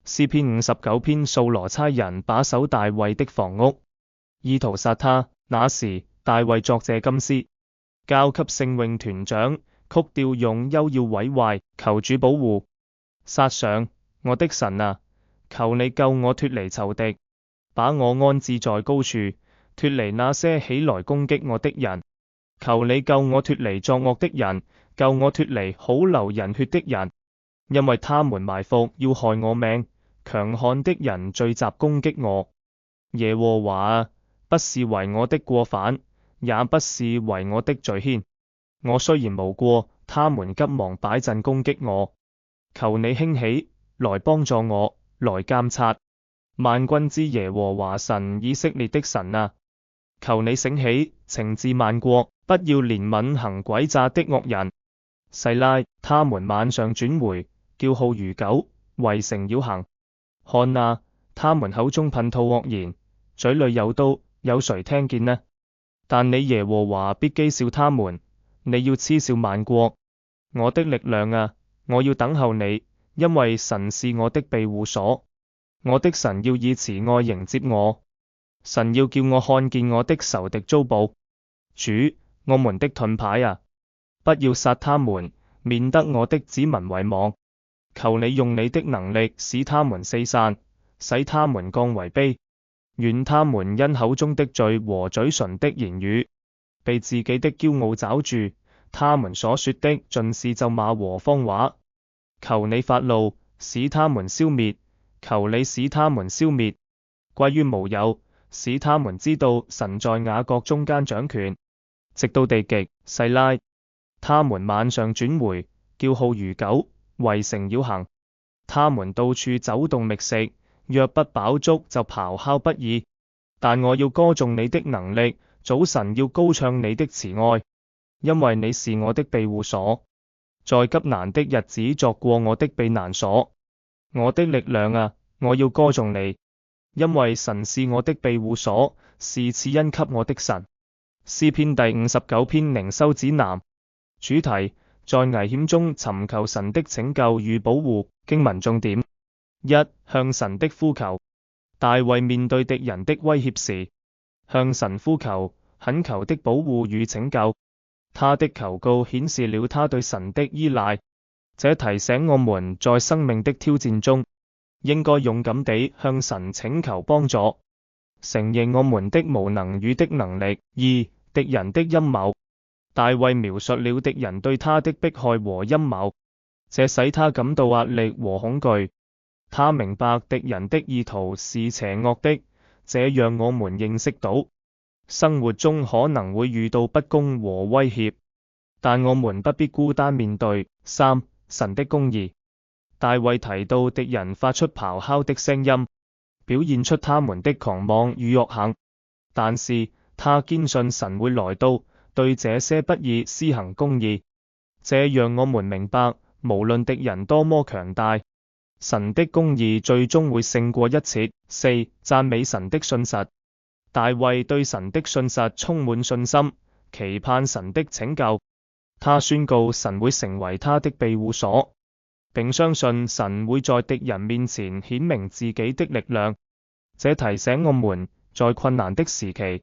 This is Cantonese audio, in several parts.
詩篇59篇掃羅差人把守大衛的房屋，意圖殺他。那時大衛作這金詩，交給聖詠團長，曲調用幽要毀壞，求主保護。撒上，我的神啊，求你救我脫離仇敵，把我安置在高處，脫離那些起來攻擊我的人。求你救我脫離作惡的人，救我脫離好流人血的人，因為他們埋伏要害我命，強悍的人聚集攻擊我。耶和華啊，不是為我的過犯，也不是為我的罪愆。我雖然無過，他們急忙擺陣攻擊我。求你興起，來幫助我，來監察。萬軍之耶和華神以色列的神啊，求你醒起，懲治萬國，不要憐憫行詭詐的惡人。細拉，他們晚上轉回，叫號如狗，圍城繞行。看啊，他們口中噴吐惡言，嘴裏有刀，有誰聽見呢？但你耶和華必譏笑他們，你要嗤笑萬國。我的力量啊，我要等候你，因為神是我的庇護所。我的神要以慈愛迎接我，神要叫我看見我的仇敵遭報。主，我們的盾牌啊，不要殺他們，免得我的子民遺忘。求你用你的能力使他們四散，使他們降為卑。願他們因口中的罪和嘴唇的言語，被自己的驕傲抓住，他們所說的盡是咒罵和謊話。求你發怒，使他們消滅，求你使他們消滅，歸於無有，使他們知道神在雅各中間掌權，直到地極。細拉，他們晚上轉回，叫號如狗，圍城繞行。他們到處走動覓食，若不飽足就咆哮不已。但我要歌頌你的能力，早晨要高唱你的慈愛，因為你是我的庇護所，在急難的日子作過我的避難所。我的力量啊，我要歌頌你，因為神是我的庇護所，是賜恩給我的神。詩篇第59篇靈修指南，主題：在危險中尋求神的拯救與保護。經文重點：一、向神的呼求。大衛面對敵人的威脅時，向神呼求，懇求的保護與拯救。他的求告顯示了他對神的依賴，這提醒我們在生命的挑戰中，應該勇敢地向神請求幫助，承認我們的無能與的能力。二、敵人的陰謀。大衛描述了敵人對他的迫害和陰謀，這使他感到壓力和恐懼。他明白敵人的意圖是邪惡的，這讓我們認識到，生活中可能會遇到不公和威脅，但我們不必孤單面對。三、神的公義。大衛提到敵人發出咆哮的聲音，表現出他們的狂妄與惡行，但是他堅信神會來到，對這些不義施行公義。這讓我們明白，無論敵人多麼強大，神的公義最終會勝過一切。四、讚美神的信實。大衛對神的信實充滿信心，期盼神的拯救。他宣告神會成為他的庇護所，並相信神會在敵人面前顯明自己的力量。這提醒我們，在困難的時期，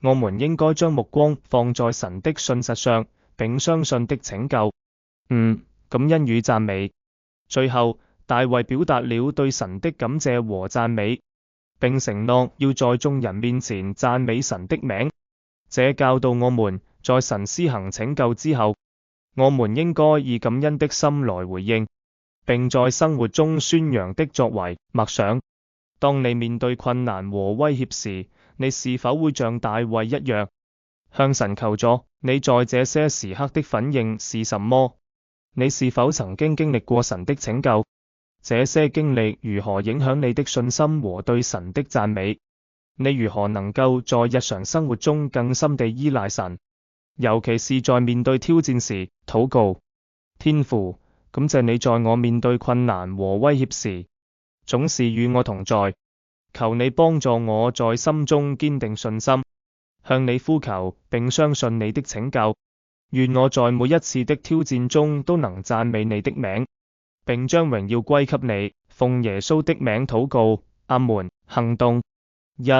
我們應該將目光放在神的信實上，並相信的拯救。五、感恩與讚美。最後，大衛表達了對神的感謝和讚美，並承諾要在眾人面前讚美神的名。這教導我們，在神施行拯救之後，我們應該以感恩的心來回應，並在生活中宣揚的作為。默想：當你面對困難和威脅時，你是否會像大衛一樣向神求助？你在這些時刻的反應是什麼？你是否曾經歷過神的拯救？這些經歷如何影響你的信心和對神的讚美？你如何能夠在日常生活中更深地依賴神，尤其是在面對挑戰時？禱告：天父，感謝你在我面對困難和威脅時，總是與我同在。求你幫助我在心中堅定信心，向你呼求並相信你的拯救。願我在每一次的挑戰中都能讚美你的名，並將榮耀歸給你。奉耶穌的名禱告，阿門。行動：一、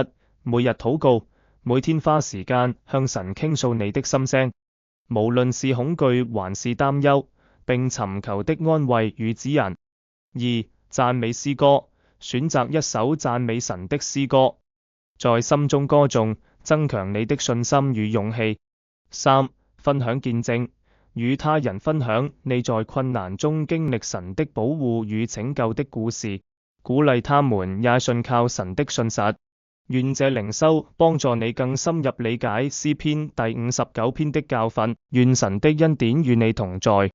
每日禱告，每天花時間向神傾訴你的心聲，無論是恐懼還是擔憂，並尋求的安慰與指引。二、讚美詩歌，選擇一首讚美神的詩歌，在心中歌頌，增強你的信心與勇氣。三、分享見證，與他人分享你在困難中經歷神的保護與拯救的故事，鼓勵他們也信靠神的信實。願這靈修幫助你更深入理解詩篇第59篇的教訓。願神的恩典與你同在。